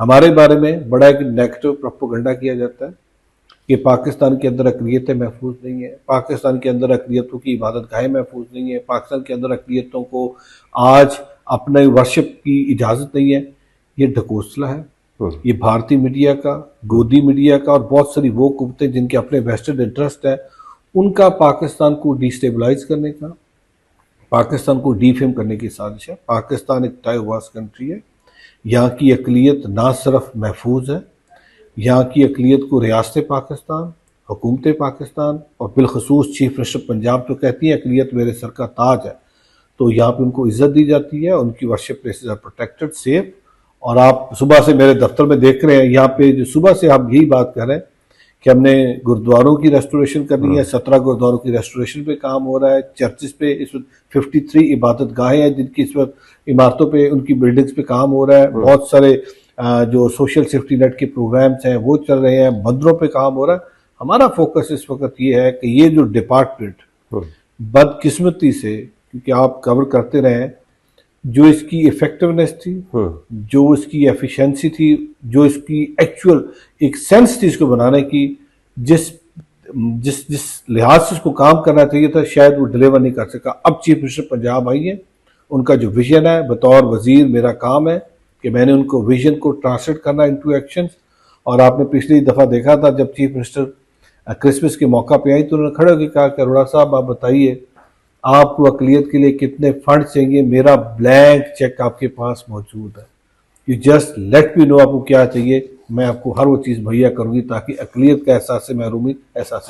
हमारे बारे में बड़ा एक नेगेटिव प्रोपेगेंडा किया जाता है कि पाकिस्तान के अंदर अक़लियतें महफूज नहीं है, पाकिस्तान के अंदर अक़लियतों की इबादत गाहें महफूज नहीं है, पाकिस्तान के अंदर अक़लियतों को आज अपने वर्शिप की इजाज़त नहीं है। ये ढकोसला है, ये भारतीय मीडिया का, गोदी मीडिया का और बहुत सारी वो कुव्वतें जिनके अपने वेस्टेड इंटरेस्ट है, उनका पाकिस्तान को डिस्टेबलाइज करने का, पाकिस्तान को डीफेम करने की साजिश है। पाकिस्तान एक डाइवर्स कंट्री है, यहाँ की अक़लियत ना सिर्फ महफूज है, यहाँ की अक़लियत को रियासत पाकिस्तान, हुकूमत पाकिस्तान और बिलखसूस चीफ मिनिस्टर पंजाब तो कहती है अक़लियत मेरे सर का ताज है, तो यहाँ पे उनको इज्जत दी जाती है, उनकी worship places are protected, safe. और आप सुबह से मेरे दफ्तर में देख रहे हैं, यहाँ पे जो सुबह से हम यही बात कर रहे हैं कि हमने गुरुद्वारों की रेस्टोरेशन करनी है, 17 गुरुद्वारों की रेस्टोरेशन पे काम हो रहा है, चर्चिस पे इस वक्त 53 इबादत गाहें हैं जिनकी इस वक्त इमारतों पे, उनकी बिल्डिंग्स पे काम हो रहा है। बहुत सारे जो सोशल सेफ्टी नेट के प्रोग्राम्स हैं वो चल रहे हैं, मंदिरों पे काम हो रहा है। हमारा फोकस इस वक्त ये है कि ये जो डिपार्टमेंट बदकिस्मती से, क्योंकि आप कवर करते रहे, जो इसकी इफेक्टिवनेस थी, जो इसकी एफिशिएंसी थी, जो इसकी एक्चुअल एक सेंस थी इसको बनाने की, जिस जिस जिस लिहाज से उसको काम करना चाहिए था, शायद वो डिलीवर नहीं कर सका। अब चीफ मिनिस्टर पंजाब आई है, उनका जो विजन है, बतौर वजीर मेरा काम है कि मैंने उनको विजन को ट्रांसलेट करना इनटू एक्शंस। और आपने पिछली दफ़ा देखा था जब चीफ मिनिस्टर क्रिसमस के मौका पे आई तो उन्होंने खड़े होकर कहा कि अरोड़ा साहब आप बताइए आपको अक़लियत के लिए कितने फंड चाहिए, मेरा ब्लैंक चेक आपके पास मौजूद है, you just let me know आपको क्या चाहिए, मैं आपको हर वो चीज़ मुहैया करूँगी ताकि अक़लियत का एहसास से महरूमी एहसास